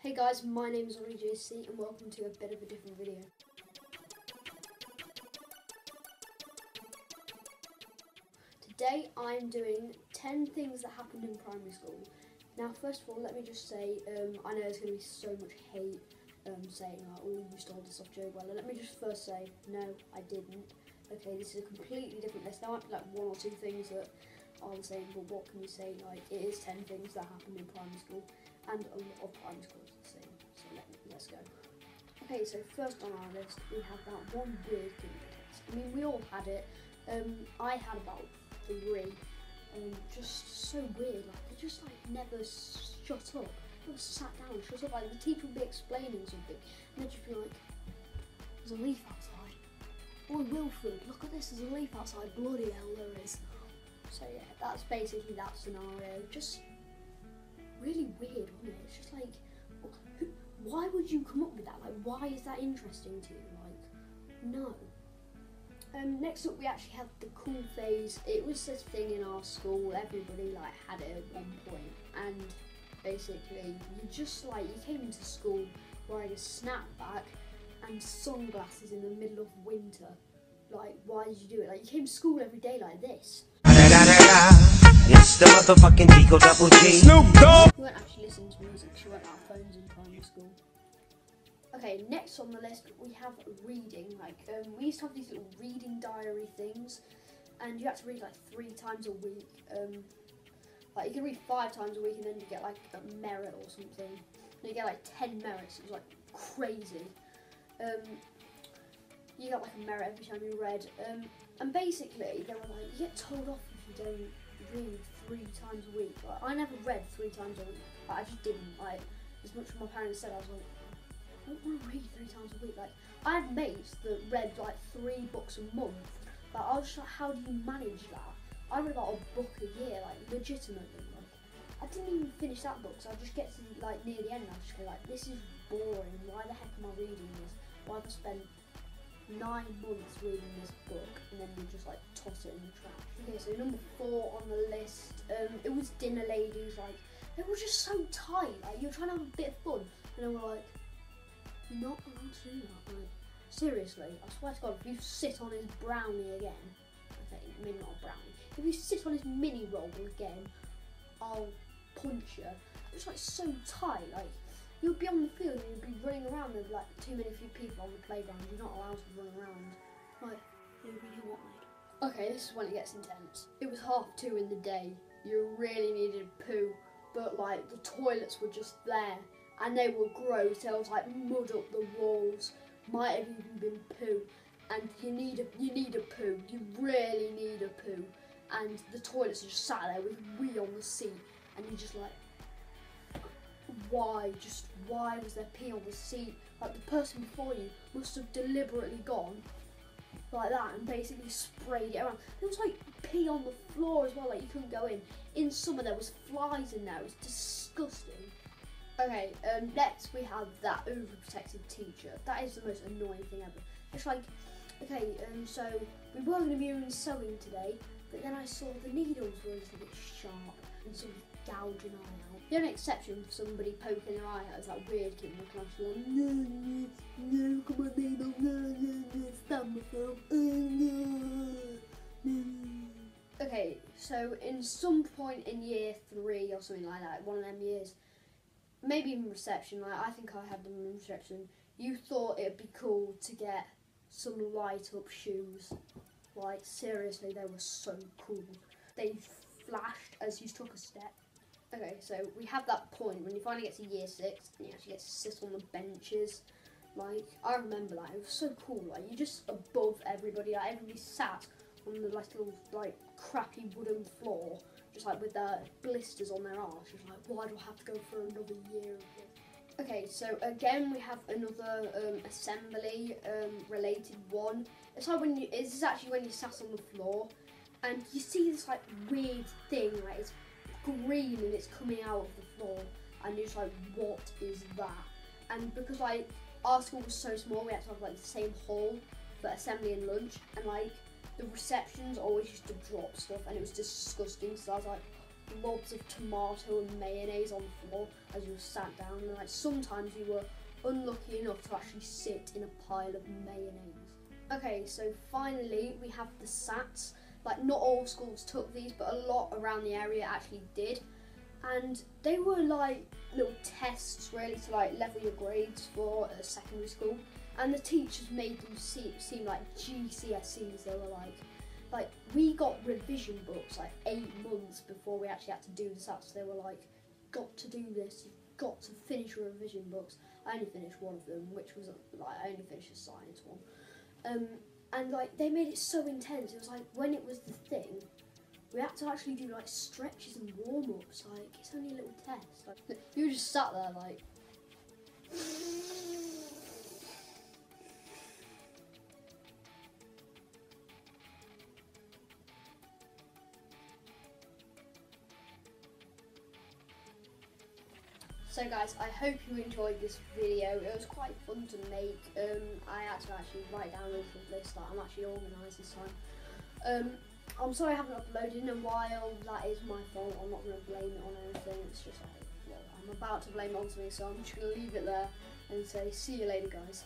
Hey guys, my name is OJC and welcome to a bit of a different video. Today I'm doing 10 things that happened in primary school. Now first of all, let me just say, I know there's going to be so much hate saying like, oh, you stole this off Joe Weller. Let me just first say, no, I didn't. Okay, this is a completely different list. There might be like one or two things that are the same, but what can you say? Like, it is 10 things that happened in primary school, and a lot of primary schools are the same. So let's go. Okay, so first on our list, we have that one weird thing test. I mean, we all had it. I had about 3. Just so weird. Like, they just like never shut up. Never sat down and shut up. Like, the teacher would be explaining something, and they'd just be like, "There's a leaf outside. Boy, Wilfred, look at this. There's a leaf outside. Bloody hell, there is." So yeah, that's basically that scenario. Just really weird, wasn't it? It's just like, why would you come up with that? Like, why is that interesting to you? Like, no. Next up, we actually have the cool phase. It was this thing in our school. Everybody like had it at one point, and basically, you came into school wearing a snapback and sunglasses in the middle of winter. Like, why did you do it? Like, you came to school every day like this. It's the motherfucking Digo Double G. Snoop Dogg. We weren't actually listening to music, she went our phones in primary school. Okay, next on the list we have reading. Like, we used to have these little reading diary things, and you had to read like 3 times a week. Like, you could read 5 times a week, and then you get like a merit or something. And you get like 10 merits. It was like crazy. You got like a merit every time you read. And basically, they were like, you get told off if you don't read 3 times a week. Like, I never read 3 times a week. Like, I just didn't. Like, as much as my parents said, I was like, I don't want to read 3 times a week. Like, I had mates that read like 3 books a month. Like, I was just like, how do you manage that? I read about a book a year, like, legitimately. Like, I didn't even finish that book, so I just get to like near the end and I just go like, this is boring. Why the heck am I reading this? Why have I spent 9 months reading this book and then we just like toss it in the trash? Okay, so number 4 on the list, it was dinner ladies. Like, they were just so tight. Like, you're trying to have a bit of fun, and they were like, "You're not allowed to do that." Like, seriously, I swear to God, if you sit on his brownie again, okay, maybe not a brownie, if you sit on his mini roll again, I'll punch you. It's like so tight. Like, you'd be on the field and you'd be running around with like too many people on the playground. You're not allowed to run around. Like, you really wanted. Okay, this is when it gets intense. It was 2:30 in the day. You really needed poo, but like the toilets were just there and they were gross. There was like mud up the walls. Might have even been poo. And you need a poo. You really need a poo. And the toilets are just sat there with wee on the seat, and you're just like, why was there pee on the seat? Like, the person before you must have deliberately gone like that and basically sprayed it around. There was like pee on the floor as well, like you couldn't go in. In summer there was flies in there, it was disgusting. Okay, next we have that overprotective teacher. That is the most annoying thing ever. It's like, okay, so we were going to be doing sewing today, but then I saw the needles were a little bit sharp and sort of gouging eye out. The only exception for somebody poking their eye out is that weird kid in the class who's like, no, come on, needle, no, stab myself, no. Okay, so in some point in year 3 or something like that, one of them years, maybe even reception, like I think I had them in reception, you thought it'd be cool to get some light up shoes. Like, seriously, they were so cool. They flashed as you took a step. Okay, so we have that point when you finally get to year 6 and you actually get to sit on the benches. Like, I remember that, it was so cool. Like, you're just above everybody. Like, everybody sat on the like little like crappy wooden floor, just like with their blisters on their arse. Just like, why do I have to go for another year of this? Okay, so again we have another assembly related one. It's like this is actually when you sat on the floor and you see this like weird thing, like it's green and it's coming out of the floor, and you're just like, what is that? And because like our school was so small, we had to have like the same hall for assembly and lunch, and like the receptions always used to drop stuff and it was disgusting, so I was like, blobs of tomato and mayonnaise on the floor as you sat down, and like sometimes you were unlucky enough to actually sit in a pile of mayonnaise. Okay, so finally we have the SATs. Like, not all schools took these, but a lot around the area actually did. And they were like little tests really to like level your grades for a secondary school. And the teachers made them seem like GCSEs. They were like we got revision books like 8 months before we actually had to do the SATs. They were like, got to do this, you've got to finish your revision books. I only finished one of them, which was like, I only finished a science one. And like they made it so intense. It was like when it was the thing, we had to actually do like stretches and warm-ups. Like, it's only a little test. Like, you just sat there like. So guys, I hope you enjoyed this video. It was quite fun to make. I had to actually write down a little list that I'm actually organised this time. I'm sorry I haven't uploaded in a while. That is my fault. I'm not going to blame it on anything. It's just like, well, I'm about to blame it on me, so I'm just going to leave it there and say see you later, guys.